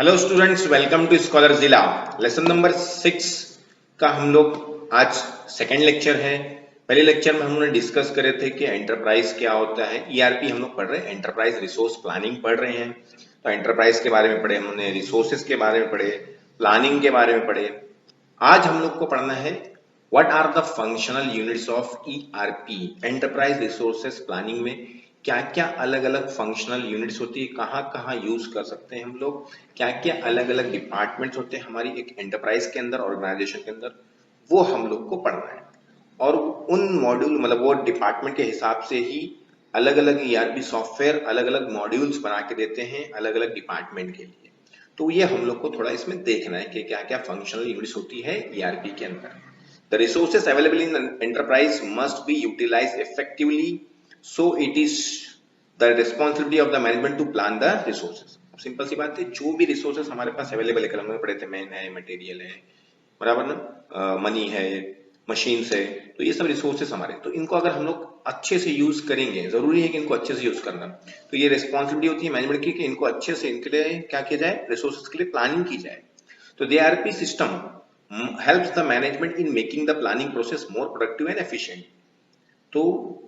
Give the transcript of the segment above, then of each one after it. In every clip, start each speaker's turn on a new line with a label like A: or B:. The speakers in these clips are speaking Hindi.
A: Hello students, welcome to scholar जिला। लेसन नंबर 6 का हम लोग आज सेकेंड लेक्चर है। पहले लेक्चर में हमने डिस्कस करे थे कि एंटरप्राइज क्या होता है। ईआरपी हम लोग पढ़ रहे हैं, एंटरप्राइज रिसोर्स प्लानिंग पढ़ रहे हैं। तो एंटरप्राइज के बारे में पढ़े हमने, रिसोर्सेज के बारे में पढ़े, प्लानिंग के बारे में पढ़े। आज हम लोग को पढ़ना है what are the functional units of ERP. Enterprise resources planning में क्या क्या अलग अलग फंक्शनल यूनिट्स होती है, कहाँ कहाँ यूज कर सकते हैं हम लोग, क्या क्या अलग अलग डिपार्टमेंट्स होते हैं हमारी एक एंटरप्राइज के अंदर, ऑर्गेनाइजेशन के अंदर, वो हम लोग को पढ़ना है। और उन मॉड्यूल मतलब वो डिपार्टमेंट के हिसाब से ही अलग अलग ईआरपी सॉफ्टवेयर अलग अलग मॉड्यूल्स बना के देते हैं अलग अलग डिपार्टमेंट के लिए। तो ये हम लोग को थोड़ा इसमें देखना है कि क्या क्या फंक्शनल यूनिट्स होती है ईआरपी के अंदर। The resources available in enterprise must be utilised effectively, so it is the responsibility of the management to plan the resources। Simple सी बात है, जो भी रिसोर्सेस हमारे पास अवेलेबल है, कल हमने पढ़े थे मैन है, मटेरियल है, बराबर ना, मनी है, मशीन्स है, तो ये सब रिसोर्सेस हमारे, तो इनको अगर हम लोग अच्छे से यूज करेंगे, जरूरी है कि इनको अच्छे से यूज करना, तो ये रिस्पॉन्सिबिलिटी होती है मैनेजमेंट की कि इनको अच्छे से इनके लिए क्या किया जाए, रिसोर्सेस के लिए प्लानिंग की जाए। तो the RP system helps the management in making the planning process more productive and efficient। तो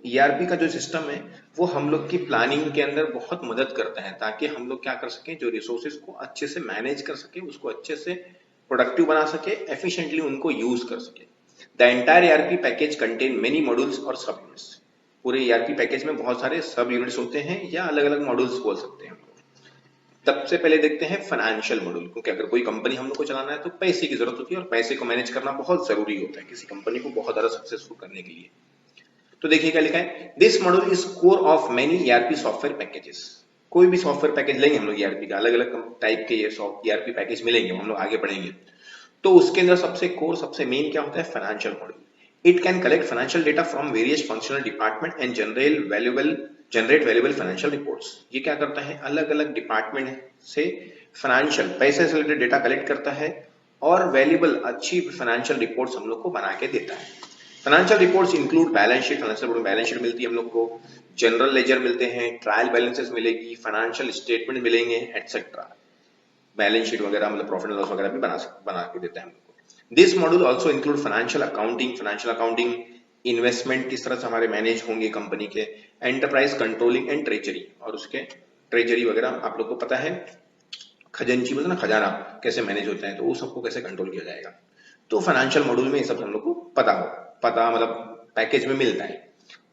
A: ईआरपी का जो सिस्टम है वो हम लोग की प्लानिंग के अंदर बहुत मदद करता है, ताकि हम लोग क्या कर सकें, जो रिसोर्सेज को अच्छे से मैनेज कर सके, उसको अच्छे से प्रोडक्टिव बना सके, एफिशिएंटली उनको यूज कर सके। The entire ERP package contain many modules और सब यूनिट्स। पूरे ईआरपी पैकेज में बहुत सारे सब यूनिट्स होते हैं या अलग अलग मॉड्यूल्स बोल सकते हैं। सबसे पहले देखते हैं फाइनेंशियल मॉड्यूल, क्योंकि अगर कोई कंपनी हम लोग को चलाना है तो पैसे की जरूरत होती है और पैसे को मैनेज करना बहुत जरूरी होता है किसी कंपनी को बहुत ज्यादा सक्सेसफुल करने के लिए। तो देखिए क्या लिखा है, this module is core of many ERP software packages. कोई भी सॉफ्टवेयर पैकेज लेंगे हम लोग ईआरपी का, अलग अलग टाइप के ये ईआरपी पैकेज मिलेंगे, हम लोग आगे पढ़ेंगे। तो उसके अंदर सबसे कोर सबसे मेन क्या होता है, financial module. It can collect financial data from various functional department and generate valuable financial reports. ये क्या करता है, अलग अलग डिपार्टमेंट से फाइनेंशियल पैसे से रिलेटेड डेटा कलेक्ट करता है और वैल्यूएबल अच्छी फाइनेंशियल रिपोर्ट्स हम लोग को बना के देता है। Financial reports include balance sheet, financial balance sheet मिलती है हम लोग को, जनरल लेजर मिलते हैं, ट्रायल बैलेंसेस मिलेगी, फाइनेंशियल स्टेटमेंट मिलेंगे, एटसेट्रा। बैलेंस शीट वगैरह मतलब प्रॉफिट एंड लॉस वगैरह भी बना के देता है हम लोग को। This module also include financial accounting, investment किस तरह से हमारे मैनेज होंगे कंपनी के, एंटरप्राइज कंट्रोलिंग एंड ट्रेजरी, और उसके ट्रेजरी वगैरह आप लोग को पता है, खजांची मतलब ना, खजाना कैसे मैनेज होता है, तो वो सबको कैसे कंट्रोल किया जाएगा। तो फाइनेंशियल मॉड्यूल में ये सब हम लोग को पता मतलब पैकेज में मिलता है।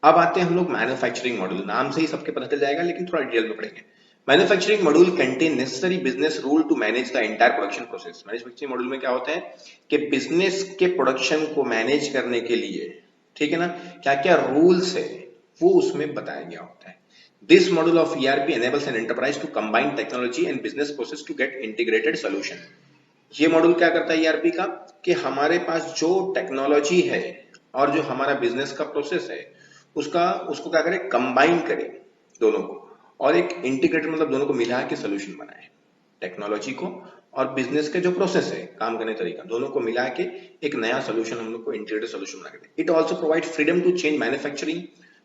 A: अब आते हैं हम लोग मैन्युफैक्चरिंग मॉड्यूल, नाम से ही सबके पता चल जाएगा लेकिन थोड़ा डिटेल में पढ़ेंगे। Manufacturing module contain necessary business rule to manage the entire production process. Manufacturing module में क्या होता है कि बिजनेस के प्रोडक्शन को मैनेज करने के लिए, ठीक है ना, क्या क्या रूल्स है वो उसमें बताया गया होता है। This module of ERP enables an enterprise to combine technology and business process to get integrated solution। ये मॉड्यूल क्या करता है ईआरपी का, कि हमारे पास जो टेक्नोलॉजी है और जो हमारा बिजनेस का प्रोसेस है उसको क्या करें, कंबाइन करें दोनों को, और एक इंटीग्रेटेड मतलब दोनों को मिला के सोल्यूशन बनाए। टेक्नोलॉजी को और बिजनेस के जो प्रोसेस है, काम करने तरीका, दोनों को मिला के एक नया सोल्यूशन हम लोग को इंटीग्रेटेड सोल्यूशन बना के दे। It also provide freedom to change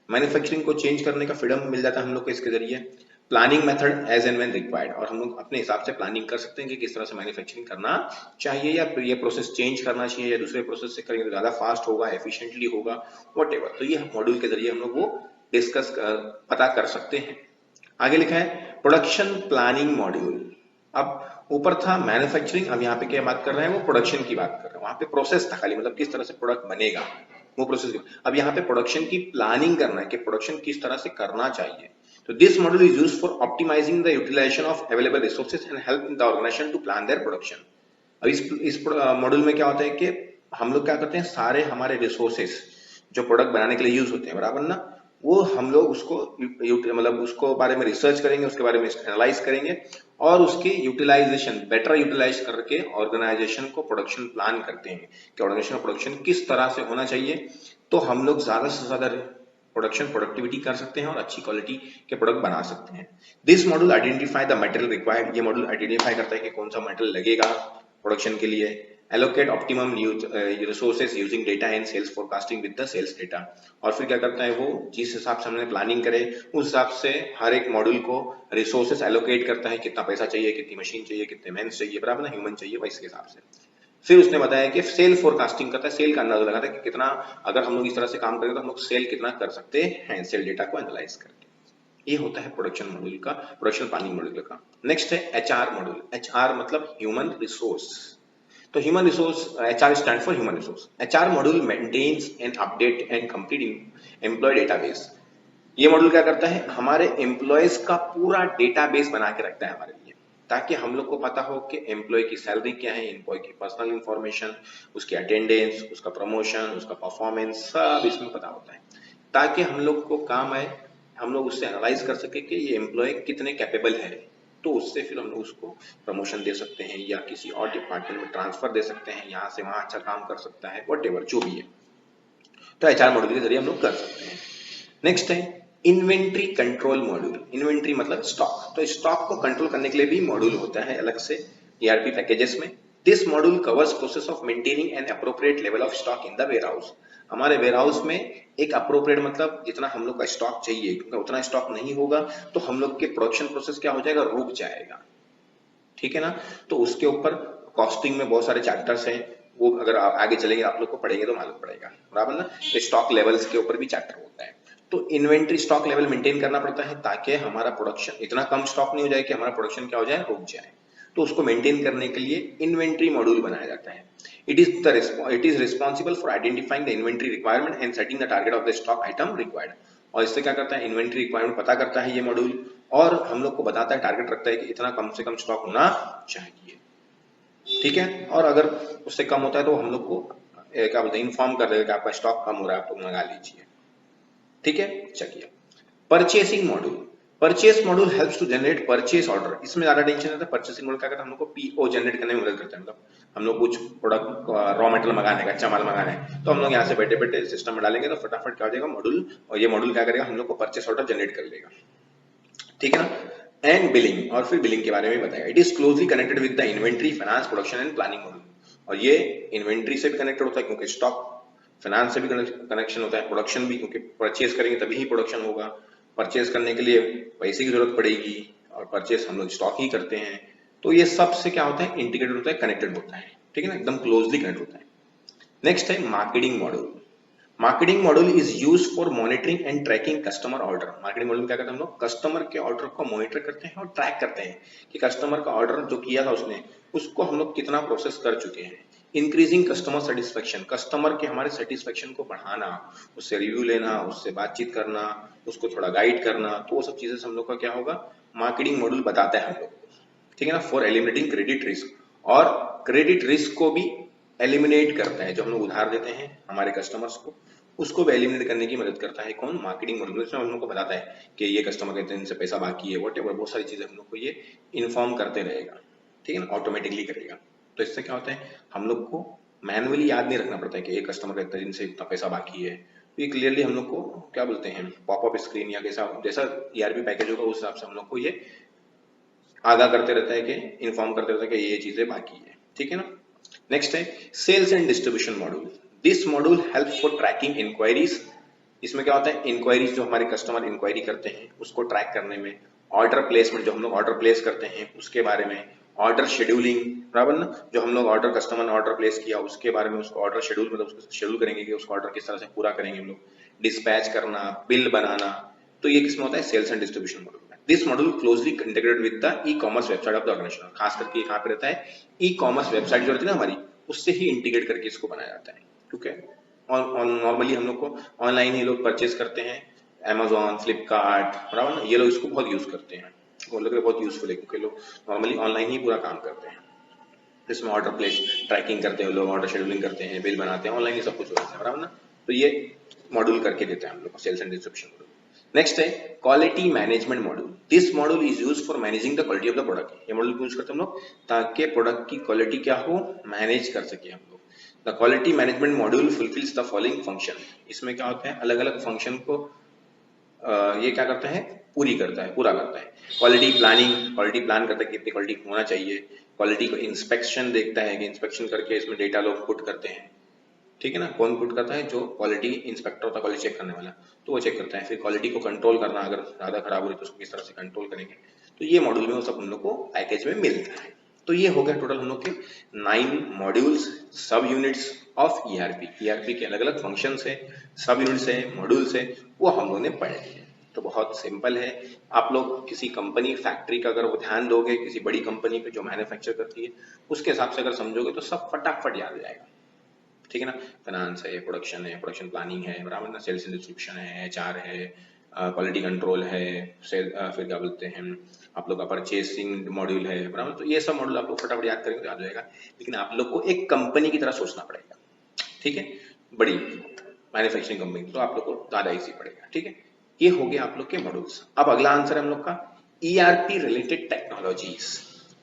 A: manufacturing को चेंज करने का फ्रीडम मिल जाता है हम लोग को इसके जरिए। Planning method as and when required, और हम लोग अपने हिसाब से प्लानिंग कर सकते हैं कि किस तरह से मैन्युफैक्चरिंग करना चाहिए, या ये प्रोसेस चेंज करना चाहिए, या दूसरे प्रोसेस से करेंगे तो ज्यादा फास्ट होगा, एफिशिएंटली होगा, व्हाटएवर। तो ये मॉड्यूल के जरिए हम लोग वो डिस्कस पता कर सकते हैं। आगे लिखा है प्रोडक्शन प्लानिंग मॉड्यूल। अब ऊपर था मैन्युफैक्चरिंग, अब यहाँ पे क्या बात कर रहे हैं, वो प्रोडक्शन की बात कर रहे हैं। वहां पे प्रोसेस था खाली, मतलब किस तरह से प्रोडक्ट बनेगा वो प्रोसेस। अब यहाँ पे प्रोडक्शन की प्लानिंग करना है कि प्रोडक्शन किस तरह से करना चाहिए। तो this module is used for optimising the utilisation of available resources and help the organisation to plan their production. अब इस मॉड्यूल में क्या होता है कि हम लोग क्या करते हैं, सारे हमारे रिसोर्सेज जो प्रोडक्ट बनाने के लिए यूज होते हैं, बराबर ना, वो हम लोग उसको मतलब उसको बारे में रिसर्च करेंगे, उसके बारे में एनालाइज करेंगे और उसके यूटिलाइजेशन बेटर यूटिलाइज करके ऑर्गेनाइजेशन को प्रोडक्शन प्लान करते हैं कि ऑर्गेनाइजेशन प्रोडक्शन किस तरह से होना चाहिए, तो हम लोग ज्यादा से ज्यादा प्रोडक्टिविटी कर सकते हैं और अच्छी क्वालिटी के प्रोडक्ट बना सकते हैं। This module identify the material required. ये मॉड्यूल आइडेंटिफाई करता है कि कौन सा मटेरियल लगेगा प्रोडक्शन के लिए, allocate optimum resources using data and sales forecasting with the sales data. और फिर क्या करता है वो, जिस हिसाब से हमने प्लानिंग करे उस हिसाब से हर एक मॉड्यूल को रिसोर्सेज एलोकेट करता है, कितना पैसा चाहिए, कितनी मशीन चाहिए, कितने मेंस चाहिए, बराबर ना, ह्यूमन चाहिए, वैसे के हिसाब से। फिर उसने बताया कि सेल फोरकास्टिंग करता है, सेल का अंदाजा लगाता है कि कितना, अगर हम लोग इस तरह से काम करेंगे तो हम लोग सेल कितना कर सकते हैं सेल डेटा को एनालाइज करके। ये होता है प्रोडक्शन मॉड्यूल का, प्रोडक्शन प्लानिंग मॉड्यूल का। नेक्स्ट है एचआर मॉड्यूल। एचआर मतलब ह्यूमन रिसोर्स। तो human resource, HR stand for human resource. HR module maintains and update and complete employee database. ये मॉड्यूल क्या करता है, हमारे एम्प्लॉयज का पूरा डेटाबेस बना के रखता है हमारे लिए, ताकि हम लोग को पता हो कि एम्प्लॉय की सैलरी क्या है, एम्प्लॉय की पर्सनल इंफॉर्मेशन, उसकी अटेंडेंस, उसका प्रमोशन, उसका परफॉर्मेंस, सब इसमें पता होता है, ताकि हम लोग को काम आए, हम लोग उससे एनालाइज कर सके कि ये एम्प्लॉय कितने कैपेबल है, तो उससे फिर हम लोग उसको प्रमोशन दे सकते हैं या किसी और डिपार्टमेंट में ट्रांसफर दे सकते हैं, यहाँ से वहां अच्छा काम कर सकता है, वॉटेवर जो भी है। तो एचआर मॉड्यूल के जरिए हम लोग कर सकते हैं। नेक्स्ट है इन्वेंट्री कंट्रोल मॉड्यूल। इन्वेंट्री मतलब स्टॉक। तो स्टॉक को कंट्रोल करने के लिए भी मॉड्यूल होता है अलग से ईआरपी पैकेजेस में। This module covers process of maintaining an appropriate level of stock in the warehouse. हमारे वेयरहाउस में एक अप्रोप्रिएट मतलब जितना हम लोग का स्टॉक चाहिए, क्योंकि उतना स्टॉक नहीं होगा तो हम लोग के प्रोडक्शन प्रोसेस क्या हो जाएगा, रुक जाएगा, ठीक है ना। तो उसके ऊपर कॉस्टिंग में बहुत सारे चैप्टर्स हैं, वो अगर आप आगे चलेंगे आप लोग को पढ़ेंगे तो मालूम पड़ेगा, बराबर ना। स्टॉक लेवल्स के ऊपर भी चैप्टर होता है। तो इन्वेंट्री स्टॉक लेवल मेंटेन करना पड़ता है ताकि हमारा प्रोडक्शन इतना कम स्टॉक नहीं हो जाए कि हमारा प्रोडक्शन क्या हो जाए, रुक जाए। तो उसको मेंटेन करने के लिए इन्वेंट्री मॉड्यूल बनाया जाता है। It is responsible for identifying the inventory requirement and setting the target of the stock item required. और इससे क्या करता है, इन्वेंट्री रिक्वायरमेंट पता करता है ये मॉड्यूल, और हम लोग को बताता है, टारगेट रखता है कि इतना कम से कम स्टॉक होना चाहिए, ठीक है। और अगर उससे कम होता है तो हम लोग को क्या बोलते हैं, इन्फॉर्म कर देगा कि आपका स्टॉक कम हो रहा है, आप तो मंगा लीजिए, ठीक है। चलिए purchasing module. Purchase module helps to generate purchase order. इसमें ज्यादा टेंशन रहता है। परचेसिंग मॉड्यूल क्या करता है, हम लोग को पीओ जनरेट करने में मदद करता है। मतलब हम लोग कुछ प्रोडक्ट रॉ मटेरियल मंगाने का, कच्चा माल मंगाना है, तो हम लोग यहाँ से बैठे बैठे सिस्टम में डालेंगे तो फटाफट क्या हो जाएगा मॉड्यूल, और ये मॉड्यूल क्या करेगा, हम लोग को परचेस ऑर्डर जनरेट कर लेगा, ठीक है ना। एंड बिलिंग, और फिर बिलिंग के बारे में बताया। It is closely connected with the inventory, finance, production and planning module. और ये इन्वेंट्री से भी कनेक्टेड होता है क्योंकि स्टॉक, फाइनेंस से भी कनेक्शन होता है, प्रोडक्शन भी, क्योंकि परचेज करेंगे तभी ही प्रोडक्शन होगा, परचेज करने के लिए पैसे की जरूरत पड़ेगी, और परचेज हम लोग स्टॉक ही करते हैं। तो ये सब से क्या होता है, इंटीग्रेटेड होता है, कनेक्टेड होता है, ठीक है ना, एकदम क्लोजली कनेक्ट होता है। नेक्स्ट है marketing module. Marketing module is use for monitoring and tracking customer order. Marketing module में क्या करते हैं हम लोग, कस्टमर के ऑर्डर को मॉनिटर करते हैं और ट्रैक करते हैं कि कस्टमर का ऑर्डर जो किया था उसने, उसको हम लोग कितना प्रोसेस कर चुके हैं। इंक्रीजिंग कस्टमर सेटिस्फेक्शन, कस्टमर के हमारे सेटिस्फेक्शन को बढ़ाना, उससे रिव्यू लेना, उससे बातचीत करना, उसको थोड़ा गाइड करना, तो वो सब चीजें से हम लोग का क्या होगा, मार्केटिंग मॉड्यूल बताता है हम लोग को, ठीक है ना। फॉर एलिमिनेटिंग क्रेडिट रिस्क, और क्रेडिट रिस्क को भी एलिमिनेट करता है, जो हम लोग उधार देते हैं हमारे कस्टमर्स को, उसको भी एलिमिनेट करने की मदद करता है कौन, मार्केटिंग मॉड्यूल। इसमें हम लोग को बताता है कि ये कस्टमर के इतने दिन से पैसा बाकी है, वॉट एवर, बहुत सारी चीजें हम लोग को ये इन्फॉर्म करते रहेगा, ठीक है ना, ऑटोमेटिकली करेगा। तो इससे क्या होता है, हम लोग को मैनुअली याद नहीं रखना पड़ता है कि एक कस्टमर का इतने दिन से इतना पैसा बाकी है। तो ये क्लियरली हम लोग को क्या बोलते हैं, पॉपअप स्क्रीन या कैसा जैसा ईआरपी पैकेज होगा उस हिसाब से हम लोग को ये आगाह करते रहता है, कि इन्फॉर्म करते रहता है कि ये चीजें बाकी है, ठीक है ना। नेक्स्ट है sales and distribution module. This module help for tracking inquiries. इसमें क्या होता है, इंक्वायरीज जो हमारे कस्टमर इंक्वायरी करते हैं उसको ट्रैक करने में, ऑर्डर प्लेसमेंट, जो हम लोग ऑर्डर प्लेस करते हैं उसके बारे में, ऑर्डर शेड्यूलिंग, बराबर ना, जो हम लोग ऑर्डर, कस्टमर ने ऑर्डर प्लेस किया उसके बारे में, उसको ऑर्डर शेड्यूल, मतलब उसको शेड्यूल करेंगे कि उसको ऑर्डर किस तरह से पूरा करेंगे हम लोग, डिस्पैच करना, बिल बनाना। तो ये किसमें होता है, सेल्स एंड डिस्ट्रीब्यूशन मॉड्यूल में। This module closely integrated with the e commerce website of the organisation. खास करके कहाँ पे रहता है, ई कॉमर्स वेबसाइट जो रहती है ना हमारी, उससे ही इंटीग्रेट करके इसको बनाया जाता है, ठीक है। और नॉर्मली हम लोग को ऑनलाइन ही लोग परचेज करते हैं, Amazon, फ्लिपकार्ट, बराबर ना, ये लोग इसको बहुत यूज करते हैं, वो लोग बहुत यूजफुल है क्योंकि लोग नॉर्मली ऑनलाइन ही पूरा काम करते हैं। इसमें ऑर्डर प्लेस ट्रैकिंग करते हैं लोग, ऑर्डर शेड्यूलिंग करते हैं, बिल बनाते हैं, ऑनलाइन ही सब कुछ होता है, बराबर ना। तो ये मॉड्यूल करके देते हैं हम लोग को, sales and distribution module. Next है quality management module. This module is use for managing the quality of the product. ये मॉड्यूल यूज करते हैं हम लोग ताकि प्रोडक्ट की क्वालिटी क्या हो, मैनेज कर सके हम लोग। The quality management module fulfils the following function. इसमें क्या होता है, अलग अलग फंक्शन को ये क्या करता है, पूरी करता है, पूरा करता है। क्वालिटी प्लानिंग, क्वालिटी प्लान करता है कितनी क्वालिटी होना चाहिए। क्वालिटी को इंस्पेक्शन देखता है कि इंस्पेक्शन करके इसमें डेटा लोग पुट करते हैं, ठीक है ना। कौन पुट करता है, जो क्वालिटी इंस्पेक्टर होता है, क्वालिटी चेक करने वाला, तो वो चेक करता है। फिर क्वालिटी को कंट्रोल करना, अगर ज्यादा खराब हो रही तो उसको किस तरह से कंट्रोल करेंगे, तो ये मॉड्यूल में वो सब हम लोग को पैकेज में मिलता है। तो ये हो गया टोटल हम लोग के 9 मॉड्यूल्स, सब यूनिट्स ऑफ ईआरपी। ईआरपी के अलग अलग फंक्शंस है, सब यूनिट्स है, मॉड्यूल्स है, वो हम लोगों ने पढ़ लिए। तो बहुत सिंपल है। आप लोग किसी कंपनी फैक्ट्री का अगर वो ध्यान दोगे, किसी बड़ी कंपनी पे जो मैन्युफैक्चर करती है, उसके हिसाब से अगर समझोगे तो सब फटाफट याद हो जाएगा, ठीक है ना। फाइनेंस है, प्रोडक्शन प्लानिंग है, बराबर ना, सेल्स एंड डिस्ट्रीब्यूशन है, एचआर है, क्वालिटी कंट्रोल है, फिर क्या बोलते हैं आप लोग का परचेसिंग मॉड्यूल है, बराबर। तो ये सब मॉड्यूल आप लोग फटाफट याद करेंगे तो याद हो जाएगा। लेकिन आप लोग को एक कंपनी की तरह सोचना पड़ेगा, ठीक है, बड़ी मैन्युफैक्चरिंग कंपनी, तो आप लोग को ज्यादा इजी पड़ेगा, ठीक है। ये हो गया आप लोग के मॉड्यूल्स। अब अगला आंसर है हम लोग का ईआरपी रिलेटेड टेक्नोलॉजीज।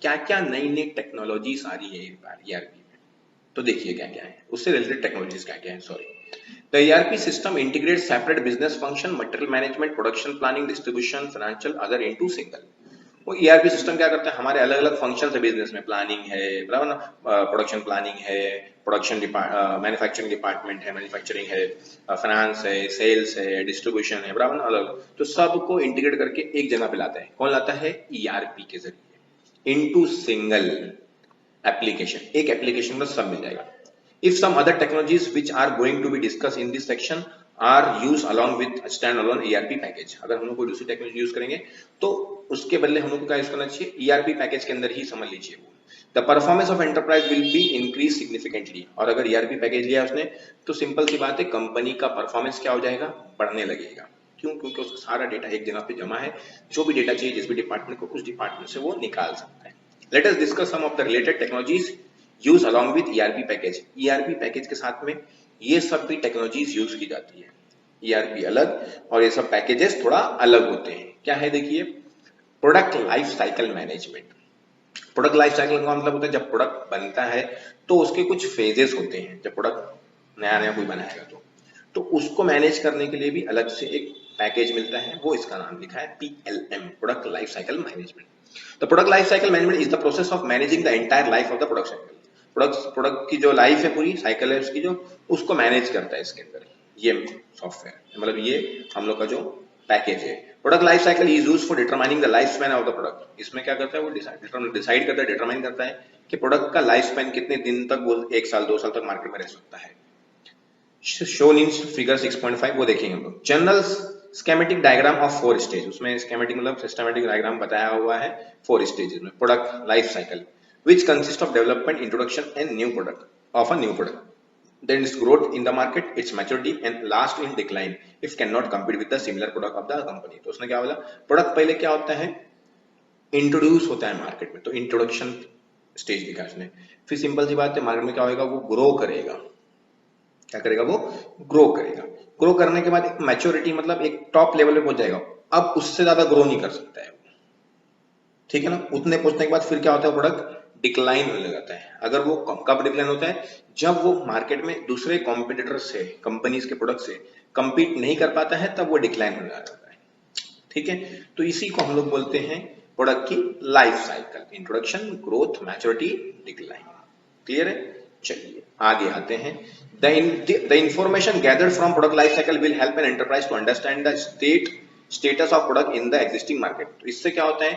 A: क्या क्या नई नई टेक्नोलॉजीज आ रही है ईआरपी, तो देखिए क्या क्या है, उससे रिलेटेड टेक्नोलॉजीज क्या क्या है। Sorry, the ERP system integrates separate business function, material management, production planning, distribution, financial other into single. वो ईआरपी सिस्टम क्या करता है, हमारे अलग अलग फंक्शन है बिजनेस में, प्लानिंग है, बराबर ना, प्रोडक्शन प्लानिंग है, प्रोडक्शन मैन्युफैक्चरिंग डिपार्टमेंट है, मैन्युफैक्चरिंग है, फाइनेंस है, सेल्स है, डिस्ट्रीब्यूशन है, बराबर ना, अलग। तो सबको इंटीग्रेट करके एक जगह पे लाता है। कौन लाता है, ईआरपी के जरिए, इनटू सिंगल एप्लीकेशन, एक एप्लीकेशन में सब मिल जाएगा। If some other technologies which are going to be discussed in this section are used along with standalone ERP package, अगर हम लोग कोई दूसरी टेक्नोलॉजी यूज करेंगे तो उसके बदले हम लोग को क्या यूज करना चाहिए, ERP पैकेज के अंदर ही समझ लीजिए वो। The performance of enterprise will be increase significantly, और अगर ERP पैकेज लिया उसने तो सिंपल सी बात है, कंपनी का परफॉर्मेंस क्या हो जाएगा, बढ़ने लगेगा। क्यों, क्योंकि उसका सारा डेटा एक जगह पे जमा है, जो भी डेटा चाहिए जिस भी डिपार्टमेंट को, उस डिपार्टमेंट से वो निकाल सकता है। Let us discuss some of the related technologies use along with ERP package. ERP package के साथ में ये सब भी टेक्नोलॉजीज यूज की जाती है। ईआरपी अलग और ये सब पैकेजेस थोड़ा अलग होते हैं। क्या है देखिए, product life cycle management. Product life cycle का मतलब होता है जब प्रोडक्ट बनता है तो उसके कुछ फेजेस होते हैं। जब प्रोडक्ट नया नया कोई बनाएगा तो उसको मैनेज करने के लिए भी अलग से एक पैकेज मिलता है, वो इसका नाम लिखा है PLM, product life cycle management. The product life cycle management is the process of managing the entire life of the product cycle. Product की जो लाइफ है, पूरी साइकिल है उसकी, जो उसको मैनेज करता है इसके अंदर ये सॉफ्टवेयर, मतलब ये हम लोग का जो पैकेज है। Product life cycle is used for determining the life span of the product. इसमें क्या करता है, वो डिसाइड करता है, डिटरमाइन करता है कि प्रोडक्ट का लाइफ स्पैन कितने दिन तक, वो 1 साल 2 साल तक मार्केट में रह सकता है। शोन इन फिगर 6.5 वो देखेंगे हम लोग। General schematic diagram of 4 stage, उसमें स्केमेटिक मतलब सिस्टमेटिक डायग्राम बताया हुआ है 4 स्टेजेस में product life cycle, which consists of development, introduction and new product of a new product, then its growth in the market, its maturity and last in decline if cannot compete with the similar product of the company। तो उसने क्या बोला, प्रोडक्ट पहले क्या होता है, इंट्रोड्यूस होता है मार्केट में, तो इंट्रोडक्शन स्टेज दिखा उसने। फिर सिंपल सी बात है, मार्केट में क्या होगा, वो ग्रो करेगा। क्या करेगा, वो ग्रो करेगा। ग्रो करने के बाद एक मैच्योरिटी, मतलब एक टॉप लेवल पे पहुंच जाएगा, अब उससे ज्यादा ग्रो नहीं कर सकता है, ठीक है ना। उतने पहुंचने के बाद फिर क्या होता है, प्रोडक्ट डिक्लाइन होने लगता है। अगर वो कब डिक्लाइन होता है, जब वो मार्केट में दूसरे कॉम्पिटिटर से, कंपनीज के प्रोडक्ट से कंपीट नहीं कर पाता है, तब वो डिक्लाइन होने लगता है, ठीक है। तो इसी को हम लोग बोलते हैं प्रोडक्ट की life cycle, introduction, growth, maturity, decline. Clear है, चलिए आगे आते हैं। The information gathered from product life cycle will help an enterprise to understand the status of product in the existing market। तो इससे क्या होता है,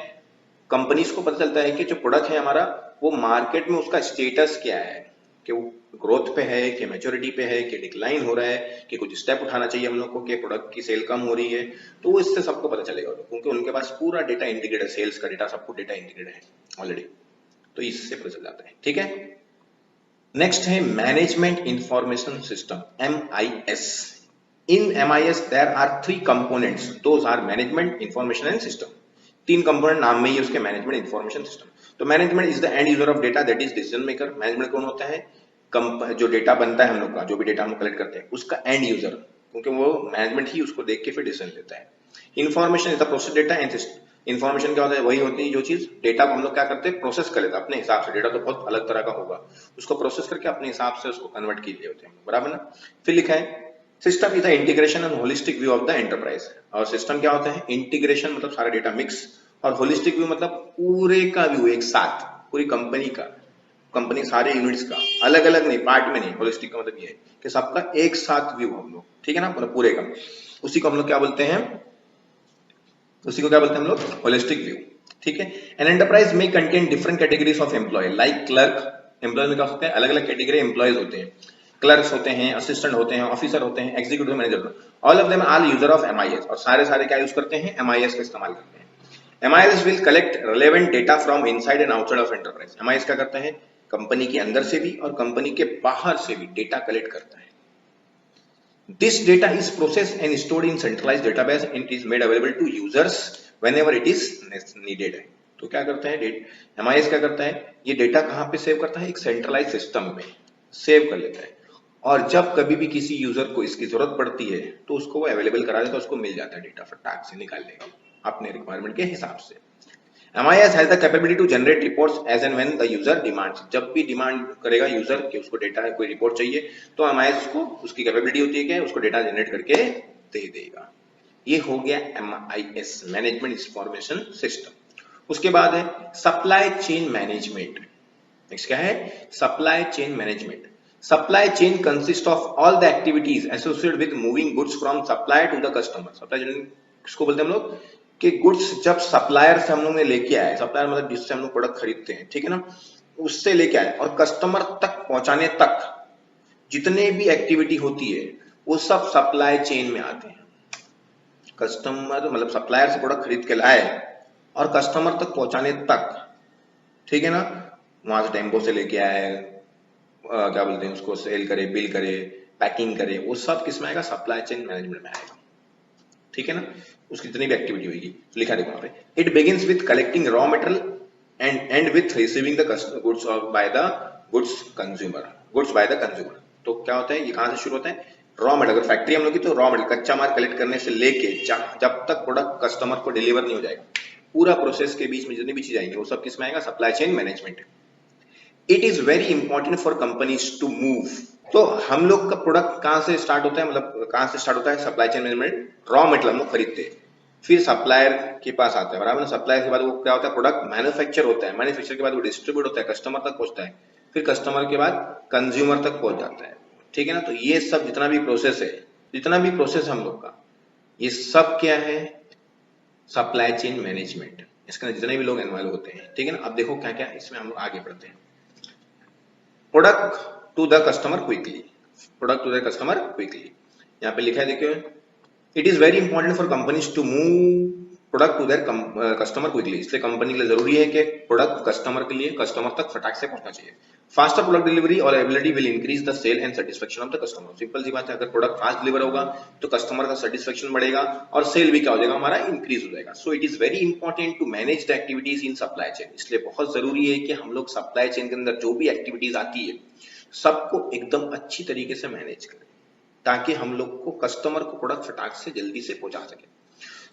A: कंपनीज को पता चलता है कि जो प्रोडक्ट है हमारा, वो मार्केट में उसका स्टेटस क्या है, कि वो ग्रोथ पे है, कि मैच्योरिटी पे है, कि डिक्लाइन हो रहा है, कि कुछ स्टेप उठाना चाहिए हम लोग को, कि प्रोडक्ट की सेल कम हो रही है। तो वो इससे सबको पता चलेगा, क्योंकि उनके पास पूरा डेटा इंटीग्रेट है, सेल्स का डेटा, सबको डेटा इंटीग्रेट है ऑलरेडी, तो इससे पता चल जाता है, ठीक है। नेक्स्ट है management information system, MIS। In MIS there are 3 components, those are management, information and system. 3 component नाम में ही उसके मैनेजमेंट, इंफॉर्मेशन, सिस्टम। तो management is the end user of data, that is decision maker. Management कौन होता है, जो डेटा बनता है हम लोग का, जो भी डेटा हम कलेक्ट करते हैं, उसका एंड यूजर, क्योंकि वो मैनेजमेंट ही उसको देख के फिर डिसीजन लेता है। Information is the process data and system. Information क्या होता है, वही होती है जो चीज, डेटा को हम लोग क्या करते हैं, प्रोसेस कर लेते हैं अपने हिसाब से। डेटा तो बहुत अलग तरह का होगा, उसको प्रोसेस करके अपने हिसाब से उसको कन्वर्ट किए होते हैं, बराबर ना। फिर लिखा है system is the integration and holistic view of the enterprise. और सिस्टम क्या होता है? इंटीग्रेशन मतलब सारा डेटा मिक्स, और होलिस्टिक व्यू मतलब पूरे का व्यू, एक साथ पूरी कंपनी का, कंपनी सारे यूनिट्स का, अलग अलग नहीं, पार्ट में नहीं। होलिस्टिक का मतलब ये है कि सबका एक साथ व्यू हम लोग, ठीक है ना, मतलब पूरे का। उसी को हम लोग क्या बोलते हैं? उसी को क्या बोलते हैं हम लोग? होलिस्टिक व्यू, ठीक है। एन एंटरप्राइज में contain different categories of employee like clerk. Employee में क्या होता है? अलग अलग कैटेगरी एम्प्लॉयज होते हैं। क्लर्क्स होते हैं, असिस्टेंट होते हैं, ऑफिसर होते हैं, executive manager. All of them are user of MIS, और सारे सारे क्या यूज करते हैं? एमआईएस का इस्तेमाल करते हैं। MIS will collect relevant data from inside and outside of enterprise. MIS क्या करता है? कंपनी के अंदर से भी और कंपनी के बाहर से भी डेटा कलेक्ट करता है। This data is processed and stored in centralized database and it is made available to users whenever it is needed है। तो क्या करता है? एमआईएस क्या करता है? ये डेटा कहाँ पे सेव करता है? एक सेंट्रलाइज सिस्टम में सेव कर लेता है, और जब कभी भी किसी यूजर को इसकी जरूरत पड़ती है तो उसको वो अवेलेबल करा देता है, उसको मिल जाता है डेटा, फटाक से निकाल लेगा अपने रिक्वायरमेंट के हिसाब से। MIS has the capability to generate reports as and when the user demands। जब भी डिमांड करेगा यूजर कि उसको डेटा कोई रिपोर्ट चाहिए, तो MIS उसको, उसकी कैपेबिलिटी होती है कि उसको डेटा जनरेट करके दे देगा। ये हो गया MIS, मैनेजमेंट इंफॉर्मेशन सिस्टम। उसके बाद है सप्लाई चेन मैनेजमेंट। नेक्स्ट क्या है? Supply chain management. Supply chain consist of all the activities associated with moving goods from supplier to the customer. Supply chain किसको बोलते हैं हम लोग? कि गुड्स जब सप्लायर से हम लोग ने लेके आए, सप्लायर मतलब जिससे हम लोग प्रोडक्ट खरीदते हैं, ठीक है ना, उससे लेके आए और कस्टमर तक पहुंचाने तक जितने भी एक्टिविटी होती है वो सब सप्लाई चेन में आते हैं। कस्टमर मतलब सप्लायर से प्रोडक्ट खरीद के लाए और कस्टमर तक पहुंचाने तक, ठीक है ना, वहां से टेम्पो से लेके आए, क्या बोलते हैं उसको, सेल करे, बिल करे, पैकिंग करे, वो सब किस में आएगा? सप्लाई चेन मैनेजमेंट में आएगा, ठीक है ना। उसकी जितनी भी एक्टिविटी होगी लिखा देखो यहाँ पे। It begins with collecting raw material and and with receiving the goods by the goods consumer, goods by the consumer. तो क्या होता है? ये कहां से शुरू होता है? रॉ मटेरियल, अगर फैक्ट्री हम लोग की तो रॉ मटेरियल, कच्चा माल कलेक्ट करने से लेके जब तक प्रोडक्ट कस्टमर को डिलीवर नहीं हो जाएगा, पूरा प्रोसेस के बीच में जितनी भी चीज आएंगी वो सब किस में आएगा? Supply chain management. It is very important for companies to move. तो हम लोग का प्रोडक्ट कहां से स्टार्ट होता है? मतलब कहां से स्टार्ट होता है supply chain management? Raw material हम लोग खरीदते हैं, फिर सप्लायर के पास आता है, बराबर ना। सप्लायर के बाद वो क्या होता है? प्रोडक्ट मैन्युफैक्चर होता है, मैन्युफैक्चर के बाद वो डिस्ट्रीब्यूट होता है, कस्टमर तक पहुंचता है, फिर कस्टमर के बाद कंज्यूमर तक पहुंच जाता है, ठीक है ना। तो ये सब जितना भी प्रोसेस है, जितना भी प्रोसेस हम लोग का, ये सब क्या है? Supply chain management. इसके अंदर जितने भी लोग इन्वॉल्व होते हैं, ठीक है ना। अब देखो क्या क्या इसमें हम लोग आगे बढ़ते हैं। Product to the customer quickly, product to the customer quickly, यहाँ पे लिखा है देखिए, it is very important for companies to move product to their customer quickly. इसलिए कंपनी के लिए जरूरी है कि प्रोडक्ट कस्टमर के लिए, कस्टमर तक फटाक से पहुंचना चाहिए। फास्टर प्रोडक्ट डिलीवरी और ability will increase the sale and satisfaction of the customer. Simple सी बात है, अगर प्रोडक्ट फास्ट डिलीवर होगा तो कस्टमर का सेटिस्फेक्शन बढ़ेगा और सेल भी क्या हो जाएगा? हमारा इंक्रीज हो जाएगा। So it is very important to manage the activities in supply chain. इसलिए बहुत जरूरी है कि हम लोग सप्लाई चेन के अंदर जो भी एक्टिविटीज आती है सबको एकदम अच्छी तरीके से मैनेज करें, ताकि हम लोग को कस्टमर को प्रोडक्ट फटाक से जल्दी से पहुंचा सके।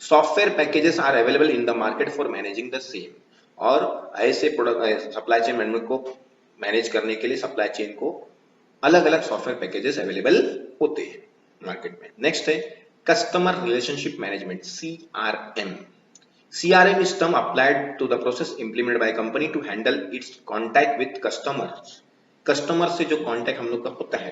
A: Software packages are available in the market for managing the same. और ऐसे प्रोडक्ट सप्लाई चेन मैनेजमेंट को मैनेज करने के लिए सप्लाई चेन को अलग अलग सॉफ्टवेयर पैकेजेस अवेलेबल होते हैं मार्केट में। नेक्स्ट है customer relationship management, CRM। CRM is term applied to the process implemented by a company to handle its contact with customers। Customer से जो कांटेक्ट हम लोग का होता है,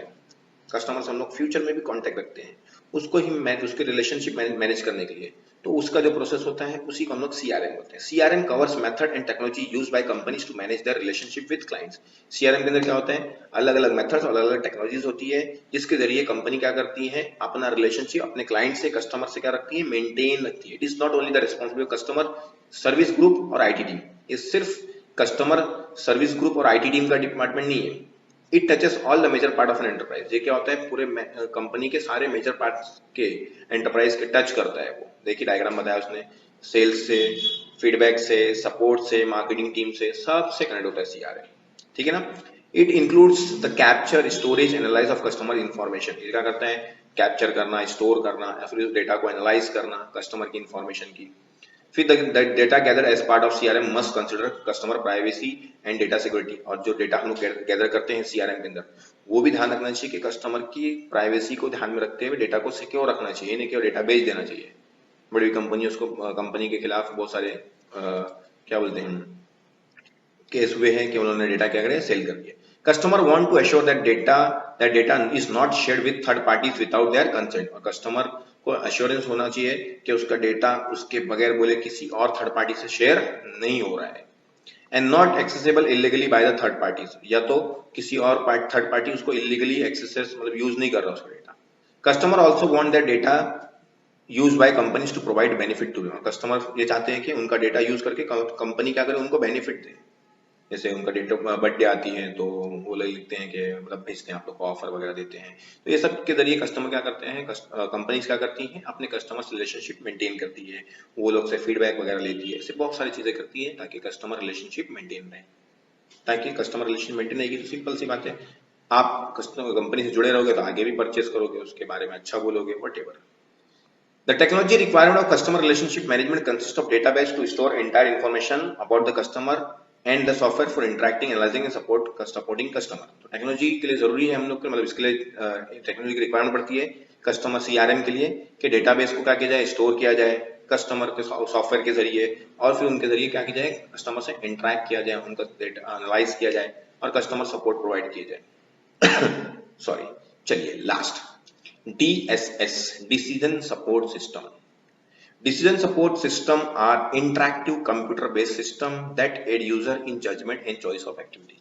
A: कस्टमर से हम लोग फ्यूचर में भी कांटेक्ट रखते हैं, उसको ही उसके रिलेशनशिप मैनेज करने के लिए, तो उसका जो प्रोसेस होता है उसी को हम लोग CRM बोलते हैं। CRM covers method and technology used by companies to manage their relationship with clients. CRM के अंदर क्या होता है? अलग अलग मेथड्स और अलग अलग टेक्नोलॉजीज होती है, जिसके जरिए कंपनी क्या करती है? अपना रिलेशनशिप अपने क्लाइंट से, कस्टमर से क्या रखती है? मेंटेन रखती है। It is not only the responsibility of customer service group और IT टीम। ये सिर्फ कस्टमर सर्विस ग्रुप और IT टीम का डिपार्टमेंट नहीं है। It touches all the major part of an enterprise. ये क्या होता है? पूरे कंपनी के सारे मेजर पार्ट के एंटरप्राइज के टच करता है वो। देखिए डायग्राम बताया उसने, सेल्स से, फीडबैक से, सपोर्ट से, मार्केटिंग टीम से, सब से कनेक्ट होता है CRM, ठीक है ना। It includes the capture, storage, analyse of customer information. ये क्या करता है? कैप्चर करना, स्टोर करना, या फिर उस डेटा को एनालाइज करना कस्टमर की इंफॉर्मेशन की। फिर the data gather as part of CRM must consider customer privacy and data security, और जो डेटा हम लोग गैदर करते हैं सीआरएम के अंदर वो भी ध्यान रखना चाहिए कि कस्टमर की प्राइवेसी को ध्यान में रखते हुए डेटा को सिक्योर रखना चाहिए, नहीं केवल डेटा बेच देना चाहिए। बड़ी कंपनी उसको कंपनी के खिलाफ बहुत सारे क्या बोलते हैं केस हुए हैं कि उन्होंने डेटा क्या करे सेल कर दिया। Customer want to assure that data is not shared with third parties without their consent, और कस्टमर को एश्योरेंस होना चाहिए कि उसका डेटा उसके बगैर बोले किसी और थर्ड पार्टी से शेयर नहीं हो रहा है। And not accessible illegally by the third parties, या तो किसी और थर्ड पार्टी उसको इलीगली एक्सेस मतलब यूज नहीं कर रहा उसका data. Customer also want that data use by companies to provide benefit to, customer ये चाहते हैं कि उनका डेटा यूज करके कंपनी क्या करे उनको बेनिफिट दे। जैसे उनका डेट ऑफ बर्थडे आती है तो वो लोग लिखते हैं कि मतलब भेजते हैं आप लोग को ऑफर वगैरह देते हैं। तो ये सब के जरिए कस्टमर क्या करते हैं, कंपनीज क्या करती हैं अपने कस्टमर से रिलेशनशिप मेंटेन करती है, वो लोग से फीडबैक वगैरह लेती है, ऐसे बहुत सारी चीजें करती है ताकि कस्टमर रिलेशनशिप मेंटेन रहे। ताकि कस्टमर रिलेशन मेंटेन रहेगी तो सिंपल सी बात है, आप कस्टमर कंपनी से जुड़े रहोगे तो आगे भी परचेस करोगे, उसके बारे में अच्छा बोलोगे, whatever. The technology requirement of customer relationship management consists of database to store entire information about the customer and the software for interacting, analyzing and supporting customer। तो टेक्नोलॉजी के लिए जरूरी है हम लोग के मतलब इसके लिए टेक्नोलॉजी की रिक्वायरमेंट पड़ती है कस्टमर सीआरएम के लिए कि डेटाबेस को क्या किया जाए स्टोर किया जाए कस्टमर के सॉफ्टवेयर के जरिए, और फिर उनके जरिए क्या किया जाए कस्टमर से इंटरेक्ट किया जाए, उनका डेटा एनालाइज किया जाए और कस्टमर सपोर्ट प्रोवाइड किया जाए। सॉरी, चलिए last DSS, Decision Support System। Decision support system are interactive computer-based system that aid user in judgment and choice of activity।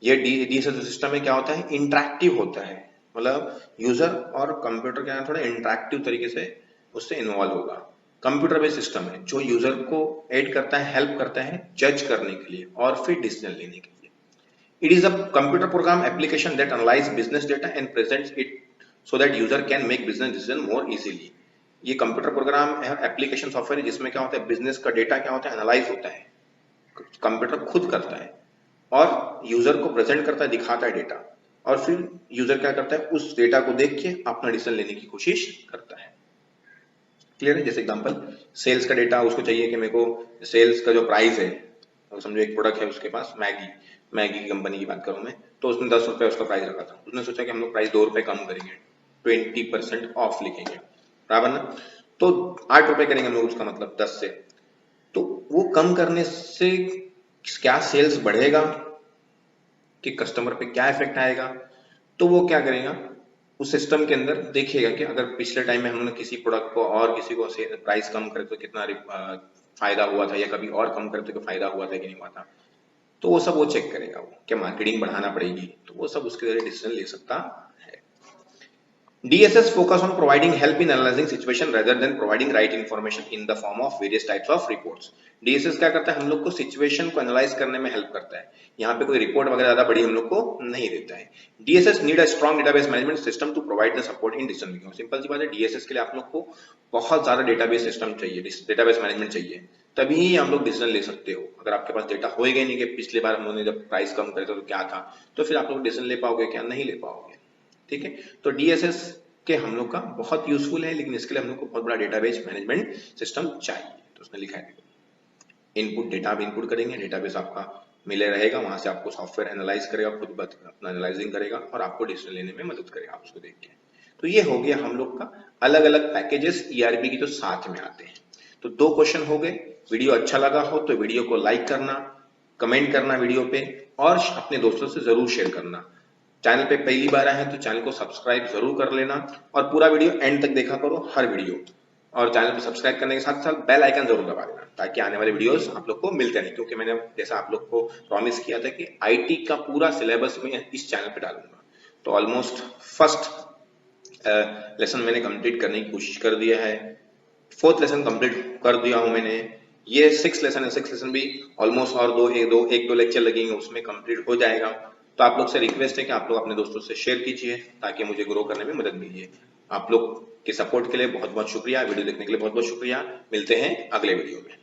A: ये DSS सिस्टम में क्या होता है, इंटरैक्टिव होता है, मतलब यूजर और कंप्यूटर क्या है थोड़ा इंटरैक्टिव तरीके से उससे इन्वॉल्व होगा। कंप्यूटर बेस्ड सिस्टम है जो यूजर को एड करता है, हेल्प करता है जज करने के लिए और फिर डिसीजन लेने के लिए। It is a computer program application that analyse business data and presents it so that user can make business decision more easily। ये कंप्यूटर प्रोग्राम है, एप्लीकेशन सॉफ्टवेयर है जिसमें क्या होता है बिजनेस का डेटा क्या होता है एनालाइज होता है, कंप्यूटर खुद करता है और यूजर को प्रेजेंट करता है, दिखाता है डेटा, और फिर यूजर क्या करता है उस डेटा को देख के अपना डिसीजन लेने की कोशिश करता है। क्लियर है? जैसे एग्जांपल सेल्स का डेटा उसको चाहिए कि मेरे को सेल्स का जो प्राइस है, समझो एक प्रोडक्ट है उसके पास मैगी की कंपनी की बात करूं मैं, तो उसने 10 रुपए उसका प्राइस रखा था, उसने सोचा कि हम लोग प्राइस 2 रुपए कम करेंगे, 20% ऑफ लिखेंगे, बराबर ना, तो 8 रुपए करेंगे हम लोग उसका मतलब 10 से। तो वो कम करने से क्या सेल्स बढ़ेगा कि कस्टमर पे क्या इफेक्ट आएगा, तो वो क्या करेगा उस सिस्टम के अंदर देखेगा कि अगर पिछले टाइम में हमने किसी प्रोडक्ट को और किसी को प्राइस कम करे तो कितना फायदा हुआ था, या कभी और कम करे तो फायदा हुआ था कि नहीं हुआ था, तो वो सब वो चेक करेगा, वो क्या मार्केटिंग बढ़ाना पड़ेगी, तो वो सब उसके जरिए डिसीजन ले सकता है। DSS focus on providing help in analyzing situation rather than providing right information in the form of various types of reports। DSS क्या करता है हम लोग को सिचुएशन को एनालाइज करने में हेल्प करता है, यहाँ पे कोई रिपोर्ट वगैरह ज्यादा बड़ी हम लोग को नहीं देता है। DSS need a strong database management system to provide the support in decision making. Simple सी बात है, DSS के लिए आप लोग को बहुत ज्यादा डेटाबेस सिस्टम चाहिए, डेटाबेस मैनेजमेंट चाहिए, तभी हम लोग डिसीजन ले सकते हो। अगर आपके पास डेटा होएगा ही नहीं कि पिछली बार हम लोगों ने जब प्राइस कम करे तो क्या था, तो फिर आप लोग डिसीजन ले पाओगे क्या, नहीं ले पाओगे। ठीक है, तो DSS के हम लोग का बहुत यूजफुल है, लेकिन इसके लिए हम लोग को बहुत बड़ा डेटाबेस मैनेजमेंट सिस्टम चाहिए। तो उसने लिखा है इनपुट डेटा आप इनपुट करेंगे, डेटाबेस आपका मिले रहेगा, वहां से आपको सॉफ्टवेयर एनालाइज करेगा, खुद अपना एनालाइजिंग करेगा और आपको डिसीजन लेने में मदद करेगा उसको देख के। तो ये हो गया हम लोग का अलग अलग पैकेजेस ERP की जो साथ में आते हैं। तो 2 क्वेश्चन हो गए। वीडियो अच्छा लगा हो तो वीडियो को लाइक करना, कमेंट करना वीडियो पे, और अपने दोस्तों से जरूर शेयर करना। चैनल पे पहली बार आए हैं तो चैनल को सब्सक्राइब जरूर कर लेना, और पूरा वीडियो एंड तक देखा करो हर वीडियो, और चैनल को सब्सक्राइब करने के साथ साथ बेल आइकन जरूर दबा देना ताकि आने वाले वीडियोस आप लोग को मिलते रहें। क्योंकि मैंने जैसा आप लोग को प्रॉमिस किया था कि IT का पूरा सिलेबस मैं इस चैनल पे डालूंगा, तो ऑलमोस्ट फर्स्ट लेसन मैंने कंप्लीट करने की कोशिश कर दिया है, 4th लेसन कंप्लीट कर दिया हूं मैंने, ये 6th लेसन है, 6th लेसन भी ऑलमोस्ट और एक दो लेक्चर लगेंगे उसमें कंप्लीट हो जाएगा। तो आप लोग से रिक्वेस्ट है कि आप लोग अपने दोस्तों से शेयर कीजिए ताकि मुझे ग्रो करने में मदद मिले। आप लोग के सपोर्ट के लिए बहुत बहुत शुक्रिया, वीडियो देखने के लिए बहुत बहुत शुक्रिया। मिलते हैं अगले वीडियो में।